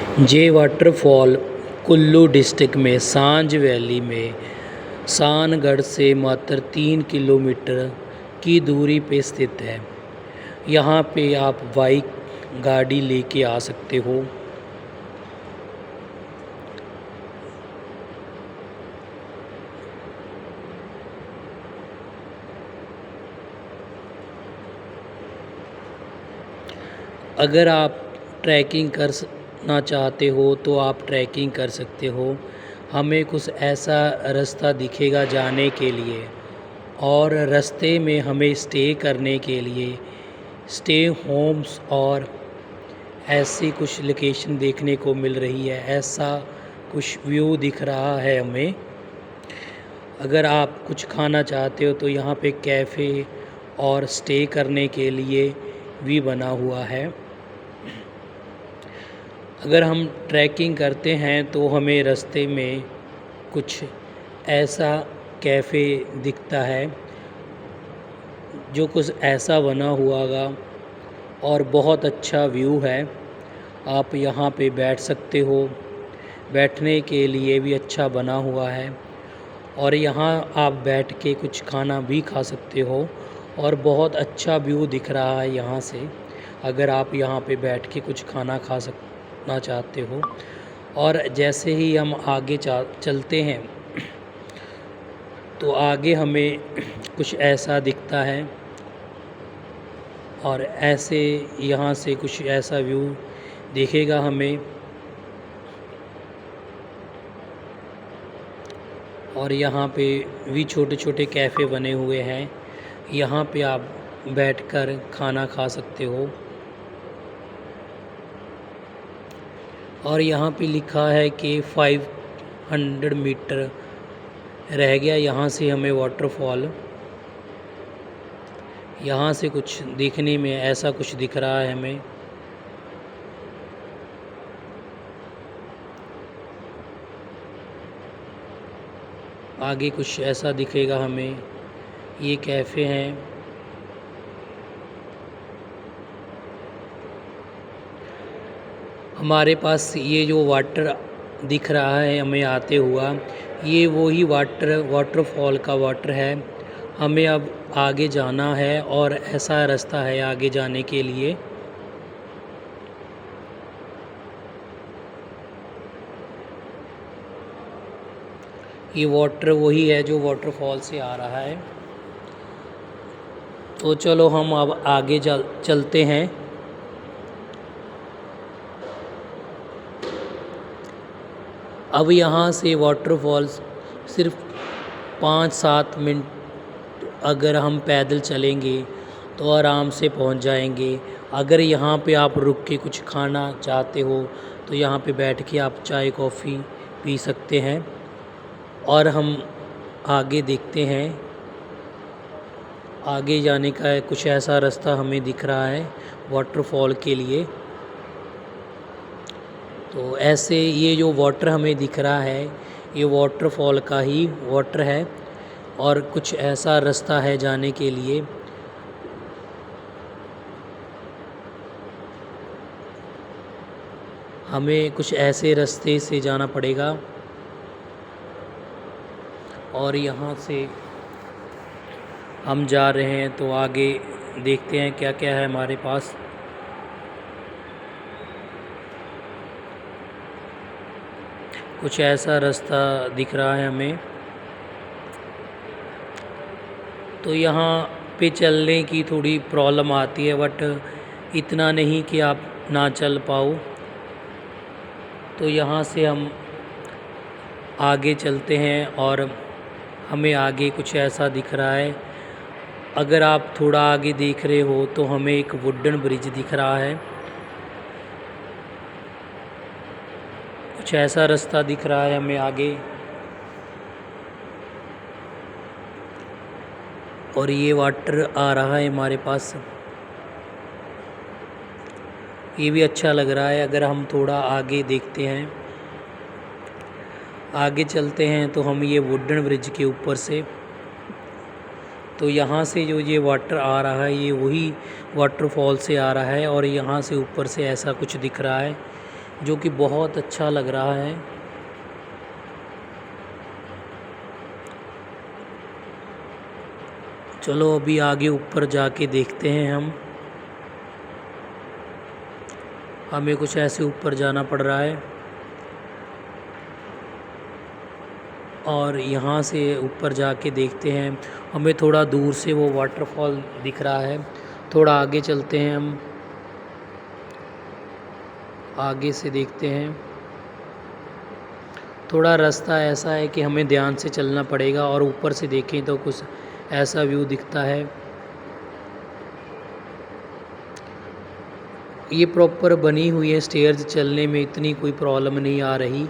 ये waterfall Kullu district में सांझ वैली में सानगढ़ से मात्र 3 किलोमीटर की दूरी पे स्थित है। यहाँ पे आप बाइक गाड़ी लेके आ सकते हो। अगर आप ट्रैकिंग करना चाहते हो तो आप ट्रैकिंग कर सकते हो। हमें कुछ ऐसा रास्ता दिखेगा जाने के लिए, और रास्ते में हमें स्टे करने के लिए स्टे होम्स और ऐसी कुछ लोकेशन देखने को मिल रही है। ऐसा कुछ व्यू दिख रहा है हमें। अगर आप कुछ खाना चाहते हो तो यहाँ पे कैफ़े और स्टे करने के लिए भी बना हुआ है। अगर हम ट्रैकिंग करते हैं तो हमें रास्ते में कुछ ऐसा कैफ़े दिखता है जो कुछ ऐसा बना हुआगा और बहुत अच्छा व्यू है। आप यहाँ पे बैठ सकते हो, बैठने के लिए भी अच्छा बना हुआ है, और यहाँ आप बैठ के कुछ खाना भी खा सकते हो और बहुत अच्छा व्यू दिख रहा है यहाँ से। अगर आप यहाँ पे बैठ के कुछ खाना खाना चाहते हो, और जैसे ही हम आगे चलते हैं तो आगे हमें कुछ ऐसा दिखता है, और ऐसे यहाँ से कुछ ऐसा व्यू दिखेगा हमें। और यहाँ पे भी छोटे छोटे कैफ़े बने हुए हैं। यहाँ पे आप बैठकर खाना खा सकते हो। और यहाँ पे लिखा है कि 500 मीटर रह गया यहाँ से हमें वाटरफॉल। यहाँ से कुछ देखने में ऐसा कुछ दिख रहा है हमें। आगे कुछ ऐसा दिखेगा हमें। ये कैफ़े हैं। हमारे पास ये जो वाटर दिख रहा है हमें आते हुआ, ये वही वाटरफॉल का वाटर है। हमें अब आगे जाना है और ऐसा रास्ता है आगे जाने के लिए। ये वाटर वही है जो वाटरफॉल से आ रहा है। तो चलो हम अब आगे चलते हैं। अब यहाँ से वाटरफॉल्स सिर्फ 5-7 मिनट अगर हम पैदल चलेंगे तो आराम से पहुँच जाएंगे। अगर यहाँ पे आप रुक के कुछ खाना चाहते हो तो यहाँ पे बैठ के आप चाय कॉफ़ी पी सकते हैं। और हम आगे देखते हैं। आगे जाने का कुछ ऐसा रास्ता हमें दिख रहा है वाटरफॉल के लिए। तो ऐसे ये जो वाटर हमें दिख रहा है ये वाटरफॉल का ही वाटर है, और कुछ ऐसा रास्ता है जाने के लिए। हमें कुछ ऐसे रास्ते से जाना पड़ेगा, और यहाँ से हम जा रहे हैं तो आगे देखते हैं क्या क्या है हमारे पास। कुछ ऐसा रास्ता दिख रहा है हमें। तो यहाँ पे चलने की थोड़ी प्रॉब्लम आती है, बट इतना नहीं कि आप ना चल पाओ। तो यहाँ से हम आगे चलते हैं और हमें आगे कुछ ऐसा दिख रहा है। अगर आप थोड़ा आगे देख रहे हो तो हमें एक वुडन ब्रिज दिख रहा है। कुछ ऐसा रास्ता दिख रहा है हमें आगे, और ये वाटर आ रहा है हमारे पास। ये भी अच्छा लग रहा है। अगर हम थोड़ा आगे देखते हैं, आगे चलते हैं तो हम ये वुडन ब्रिज के ऊपर से, तो यहाँ से जो ये वाटर आ रहा है ये वही वाटरफॉल से आ रहा है, और यहाँ से ऊपर से ऐसा कुछ दिख रहा है। जो कि बहुत अच्छा लग रहा है। चलो अभी आगे ऊपर जाके देखते हैं हमें कुछ ऐसे ऊपर जाना पड़ रहा है और यहाँ से ऊपर जाके देखते हैं। हमें थोड़ा दूर से वो वाटरफॉल दिख रहा है। थोड़ा आगे चलते हैं, हम आगे से देखते हैं। थोड़ा रास्ता ऐसा है कि हमें ध्यान से चलना पड़ेगा और ऊपर से देखें तो कुछ ऐसा व्यू दिखता है। ये प्रॉपर बनी हुई है स्टेयर्स, चलने में इतनी कोई प्रॉब्लम नहीं आ रही।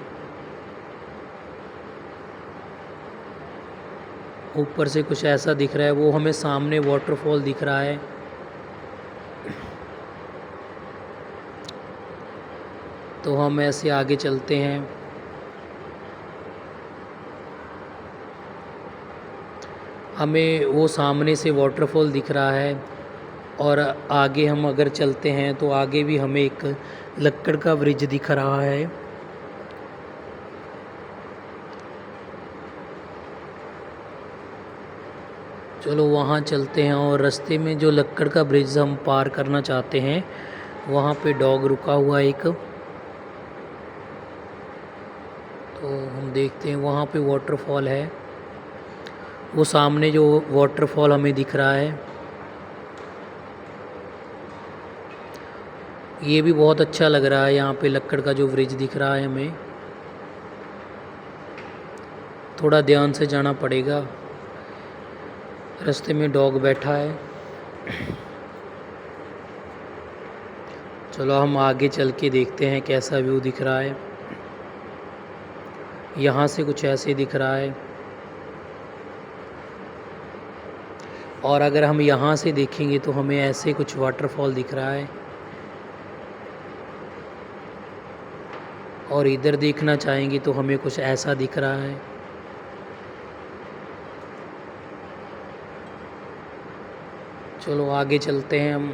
ऊपर से कुछ ऐसा दिख रहा है, वो हमें सामने वाटरफॉल दिख रहा है। तो हम ऐसे आगे चलते हैं। हमें वो सामने से वाटरफॉल दिख रहा है और आगे हम अगर चलते हैं तो आगे भी हमें एक लक्कड़ का ब्रिज दिख रहा है। चलो वहाँ चलते हैं और रास्ते में जो लक्कड़ का ब्रिज हम पार करना चाहते हैं वहाँ पे डॉग रुका हुआ एक। तो हम देखते हैं वहाँ पे वाटरफॉल है। वो सामने जो वाटरफॉल हमें दिख रहा है ये भी बहुत अच्छा लग रहा है। यहाँ पे लक्कड़ का जो ब्रिज दिख रहा है हमें, थोड़ा ध्यान से जाना पड़ेगा। रास्ते में डॉग बैठा है। चलो हम आगे चल के देखते हैं कैसा व्यू दिख रहा है। यहाँ से कुछ ऐसे दिख रहा है और अगर हम यहाँ से देखेंगे तो हमें ऐसे कुछ वाटरफॉल दिख रहा है और इधर देखना चाहेंगे तो हमें कुछ ऐसा दिख रहा है। चलो आगे चलते हैं हम।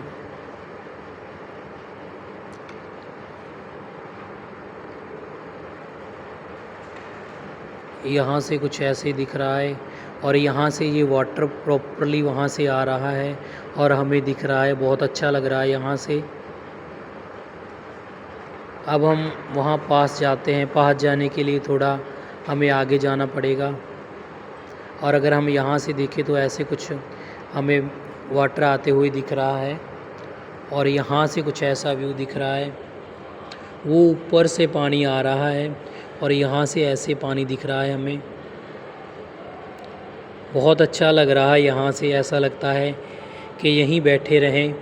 यहाँ से कुछ ऐसे दिख रहा है और यहाँ से ये वाटर प्रॉपरली वहाँ से आ रहा है और हमें दिख रहा है। बहुत अच्छा लग रहा है यहाँ से। अब हम वहाँ पास जाते हैं। पास जाने के लिए थोड़ा हमें आगे जाना पड़ेगा और अगर हम यहाँ से देखें तो ऐसे कुछ हमें वाटर आते हुए दिख रहा है और यहाँ से कुछ ऐसा व्यू दिख रहा है। वो ऊपर से पानी आ रहा है और यहाँ से ऐसे पानी दिख रहा है हमें। बहुत अच्छा लग रहा है। यहाँ से ऐसा लगता है कि यहीं बैठे रहें।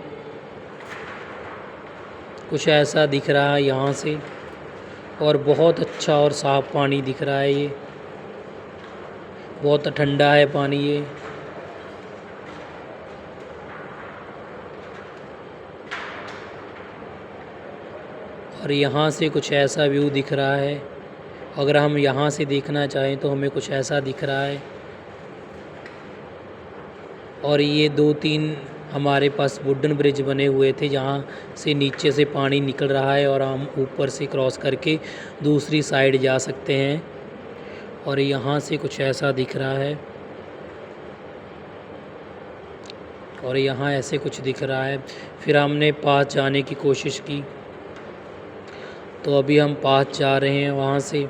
कुछ ऐसा दिख रहा है यहाँ से और बहुत अच्छा और साफ़ पानी दिख रहा है। ये बहुत ठंडा है पानी ये। और यहाँ से कुछ ऐसा व्यू दिख रहा है। अगर हम यहाँ से देखना चाहें तो हमें कुछ ऐसा दिख रहा है और ये 2-3 हमारे पास वुडन ब्रिज बने हुए थे जहाँ से नीचे से पानी निकल रहा है और हम ऊपर से क्रॉस करके दूसरी साइड जा सकते हैं। और यहाँ से कुछ ऐसा दिख रहा है और यहाँ ऐसे कुछ दिख रहा है। फिर हमने पास जाने की कोशिश की तो अभी हम पास जा रहे हैं वहाँ से।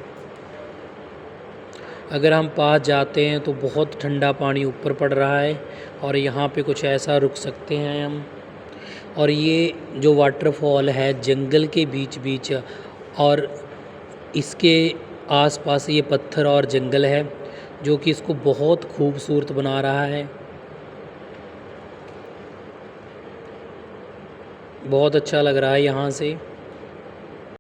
अगर हम पास जाते हैं तो बहुत ठंडा पानी ऊपर पड़ रहा है और यहाँ पे कुछ ऐसा रुक सकते हैं हम। और ये जो वाटरफॉल है जंगल के बीच बीच और इसके आसपास ये पत्थर और जंगल है जो कि इसको बहुत खूबसूरत बना रहा है। बहुत अच्छा लग रहा है यहाँ से।